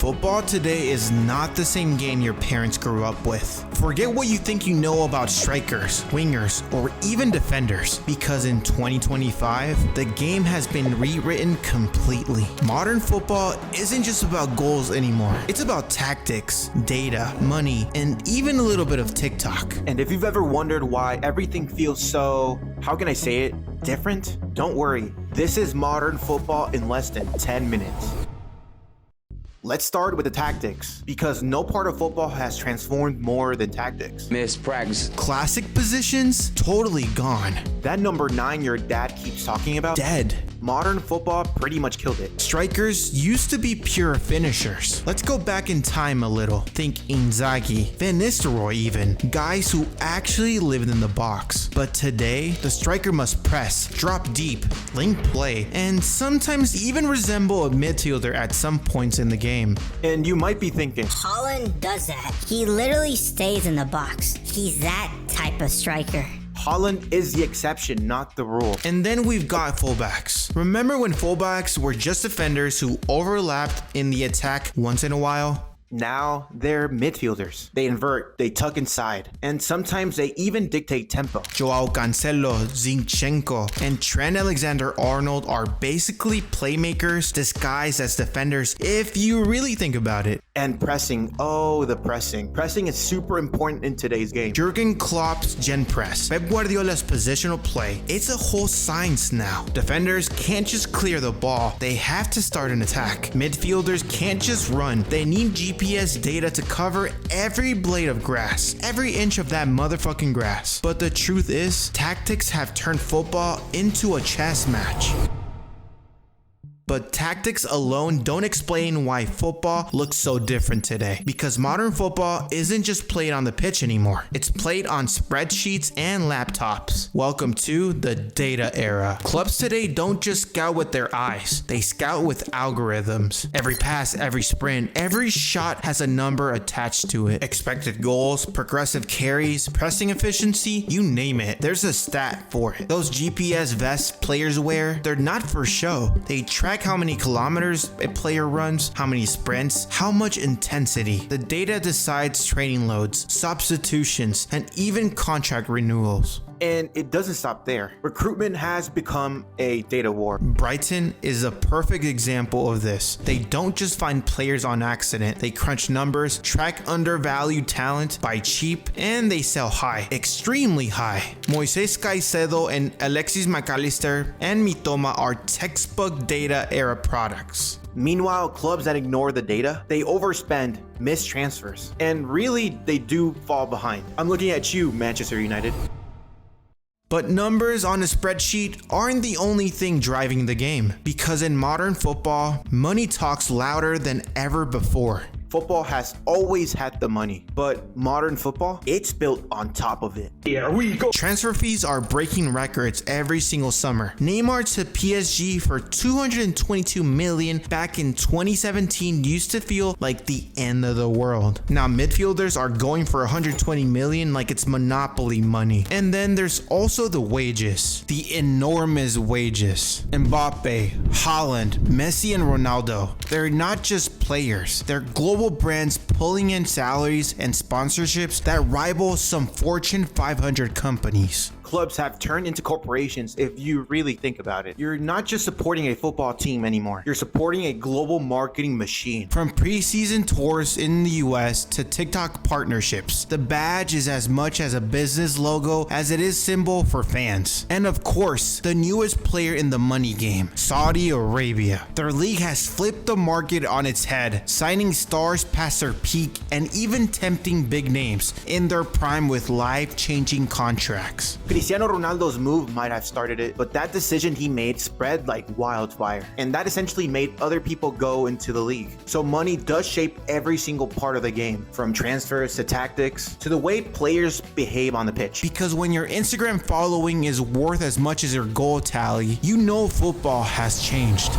Football today is not the same game your parents grew up with. Forget what you think you know about strikers, wingers, or even defenders, because in 2025, the game has been rewritten completely. Modern football isn't just about goals anymore. It's about tactics, data, money, and even a little bit of TikTok. And if you've ever wondered why everything feels so, how can I say it, different? Don't worry, this is modern football in less than 10 minutes. Let's start with the tactics, because no part of football has transformed more than tactics. Miss practice. Classic positions, totally gone. That number 9 your dad keeps talking about? Dead. Modern football pretty much killed it. Strikers used to be pure finishers. Let's go back in time a little. Think Inzaghi, Van Nistelrooy even. Guys who actually lived in the box. But today, the striker must press, drop deep, link play, and sometimes even resemble a midfielder at some points in the game. And you might be thinking, Haaland does that. He literally stays in the box. He's that type of striker. Haaland is the exception, not the rule. And then we've got fullbacks. Remember when fullbacks were just defenders who overlapped in the attack once in a while? Now they're midfielders. They invert, they tuck inside, and sometimes they even dictate tempo. Joao Cancelo, Zinchenko, and Trent Alexander-Arnold are basically playmakers disguised as defenders if you really think about it. And pressing, oh, the pressing. Pressing is super important in today's game. Jurgen Klopp's Gen Press, Pep Guardiola's positional play, it's a whole science now. Defenders can't just clear the ball, they have to start an attack. Midfielders can't just run, they need GPS data to cover every blade of grass, every inch of that motherfucking grass. But the truth is, tactics have turned football into a chess match. But tactics alone don't explain why football looks so different today. Because modern football isn't just played on the pitch anymore. It's played on spreadsheets and laptops. Welcome to the data era. Clubs today don't just scout with their eyes. They scout with algorithms. Every pass, every sprint, every shot has a number attached to it. Expected goals, progressive carries, pressing efficiency, you name it. There's a stat for it. Those GPS vests players wear, they're not for show. They track how many kilometers a player runs, how many sprints, how much intensity. The data decides training loads, substitutions, and even contract renewals. And it doesn't stop there. Recruitment has become a data war. Brighton is a perfect example of this. They don't just find players on accident. They crunch numbers, track undervalued talent, buy cheap, and they sell high, extremely high. Moises Caicedo and Alexis McAllister and Mitoma are textbook data era products. Meanwhile, clubs that ignore the data, they overspend, miss transfers, and really they do fall behind. I'm looking at you, Manchester United. But numbers on a spreadsheet aren't the only thing driving the game, because in modern football, money talks louder than ever before. Football has always had the money, but modern football, it's built on top of it. Here we go. Transfer fees are breaking records every single summer. Neymar to PSG for $222 million back in 2017 used to feel like the end of the world. Now midfielders are going for $120 million like it's monopoly money. And then there's also the wages, the enormous wages. Mbappé, Haaland, Messi, and Ronaldo, they're not just players, they're global brands pulling in salaries and sponsorships that rival some Fortune 500 companies. Clubs have turned into corporations if you really think about it. You're not just supporting a football team anymore. You're supporting a global marketing machine. From preseason tours in the US to TikTok partnerships, the badge is as much as a business logo as it is symbol for fans. And of course, the newest player in the money game, Saudi Arabia. Their league has flipped the market on its head, signing stars past their peak and even tempting big names in their prime with life-changing contracts. Cristiano Ronaldo's move might have started it, but that decision he made spread like wildfire, and that essentially made other people go into the league. So money does shape every single part of the game, from transfers to tactics to the way players behave on the pitch. Because when your Instagram following is worth as much as your goal tally, you know football has changed.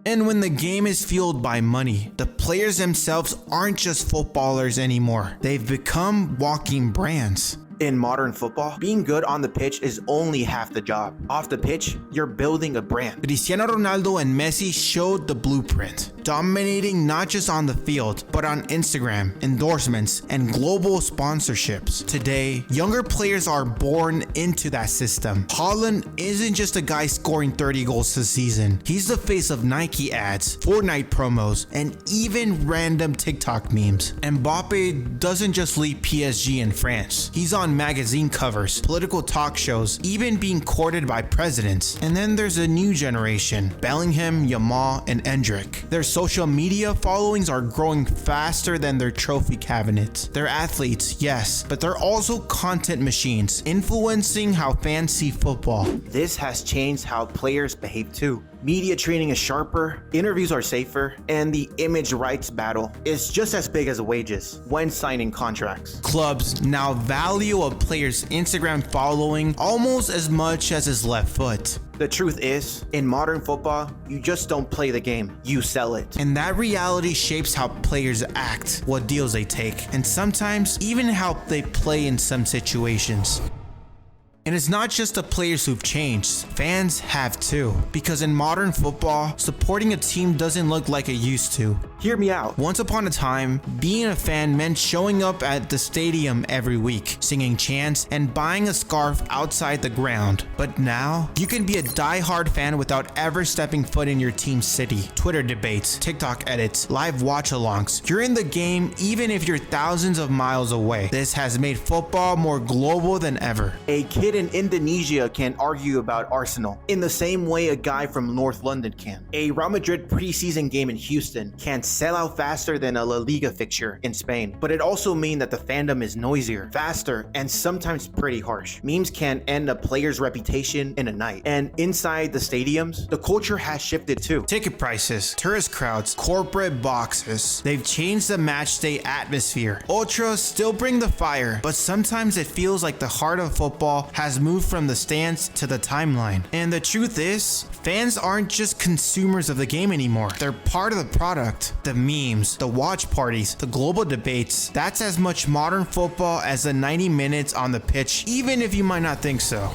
And when the game is fueled by money, the players themselves aren't just footballers anymore. They've become walking brands. In modern football, being good on the pitch is only half the job. Off the pitch, you're building a brand. Cristiano Ronaldo and Messi showed the blueprint, dominating not just on the field, but on Instagram, endorsements, and global sponsorships. Today, younger players are born into that system. Haaland isn't just a guy scoring 30 goals this season. He's the face of Nike ads, Fortnite promos, and even random TikTok memes. Mbappé doesn't just lead PSG in France. He's on magazine covers, political talk shows, even being courted by presidents. And then there's a new generation, Bellingham, Yamal, and Endrick. Their social media followings are growing faster than their trophy cabinets. They're athletes, yes, but they're also content machines, influencing how fans see football. This has changed how players behave too. Media training is sharper, interviews are safer, and the image rights battle is just as big as wages when signing contracts. Clubs now value a player's Instagram following almost as much as his left foot. The truth is, in modern football, you just don't play the game, you sell it. And that reality shapes how players act, what deals they take, and sometimes even how they play in some situations. And it's not just the players who've changed, fans have too. Because in modern football, supporting a team doesn't look like it used to. Hear me out. Once upon a time, being a fan meant showing up at the stadium every week, singing chants, and buying a scarf outside the ground. But now, you can be a die-hard fan without ever stepping foot in your team's city. Twitter debates, TikTok edits, live watch-alongs. You're in the game even if you're thousands of miles away. This has made football more global than ever. A kid in Indonesia can argue about Arsenal in the same way a guy from North London can. A Real Madrid preseason game in Houston can sell out faster than a La Liga fixture in Spain. But it also means that the fandom is noisier, faster, and sometimes pretty harsh. Memes can end a player's reputation in a night. And inside the stadiums, the culture has shifted too. Ticket prices, tourist crowds, corporate boxes. They've changed the match day atmosphere. Ultras still bring the fire, but sometimes it feels like the heart of football has moved from the stands to the timeline. And the truth is, fans aren't just consumers of the game anymore. They're part of the product. The memes, the watch parties, the global debates. That's as much modern football as the 90 minutes on the pitch, even if you might not think so.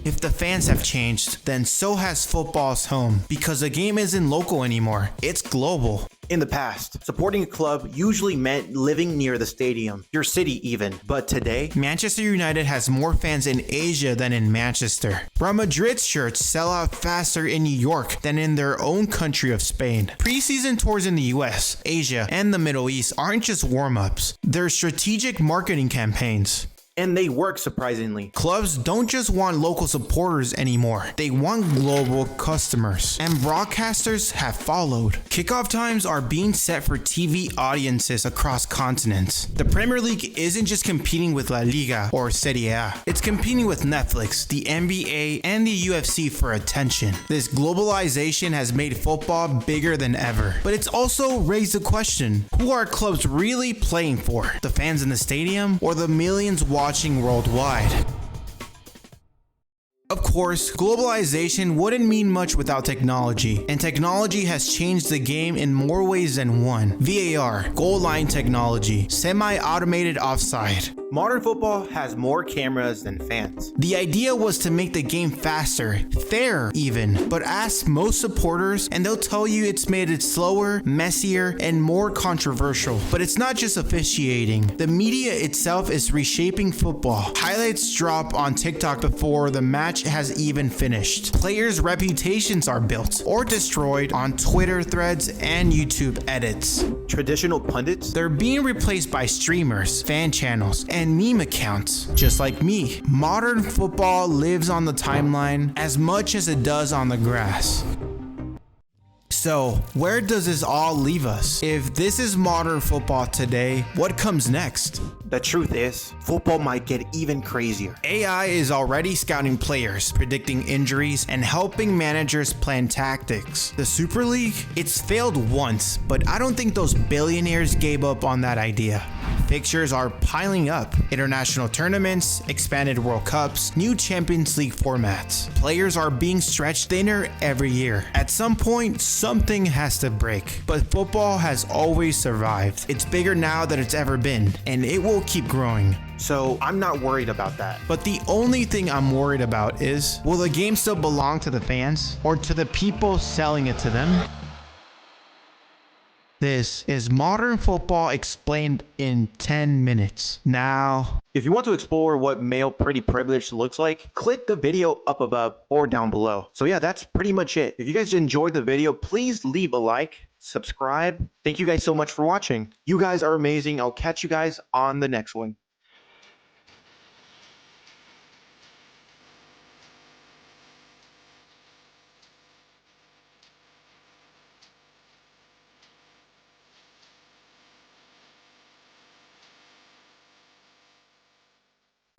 If the fans have changed, then so has football's home, because the game isn't local anymore, it's global. In the past, supporting a club usually meant living near the stadium, your city even. But today, Manchester United has more fans in Asia than in Manchester. Real Madrid shirts sell out faster in New York than in their own country of Spain. Preseason tours in the US, Asia, and the Middle East aren't just warm-ups. They're strategic marketing campaigns. and they work surprisingly. Clubs don't just want local supporters anymore, they want global customers, and broadcasters have followed. Kickoff times are being set for TV audiences across continents. The Premier League isn't just competing with La Liga or Serie A, it's competing with Netflix, the NBA, and the UFC for attention. This globalization has made football bigger than ever, but it's also raised the question, who are clubs really playing for? The fans in the stadium or the millions watching worldwide? Of course, globalization wouldn't mean much without technology, and technology has changed the game in more ways than one. VAR, goal line technology, semi-automated offside. Modern football has more cameras than fans. The idea was to make the game faster, fairer even, but ask most supporters and they'll tell you it's made it slower, messier, and more controversial. But it's not just officiating. The media itself is reshaping football. Highlights drop on TikTok before the match has even finished. Players' reputations are built or destroyed on Twitter threads and YouTube edits. Traditional pundits? They're being replaced by streamers, fan channels, and meme accounts. Just like me, modern football lives on the timeline as much as it does on the grass. So, where does this all leave us? If this is modern football today, what comes next? The truth is, football might get even crazier. AI is already scouting players, predicting injuries, and helping managers plan tactics. The Super League? It's failed once, but I don't think those billionaires gave up on that idea. Fixtures are piling up. International tournaments, expanded World Cups, new Champions League formats. Players are being stretched thinner every year. At some point, something has to break. But football has always survived. It's bigger now than it's ever been, and it will keep growing. So I'm not worried about that. But the only thing I'm worried about is, will the game still belong to the fans or to the people selling it to them? This is modern football explained in 10 minutes. Now, If you want to explore what male pretty privilege looks like, click the video up above or down below. So yeah, that's pretty much it. If you guys enjoyed the video, please leave a like, subscribe. Thank you guys so much for watching. You guys are amazing. I'll catch you guys on the next one.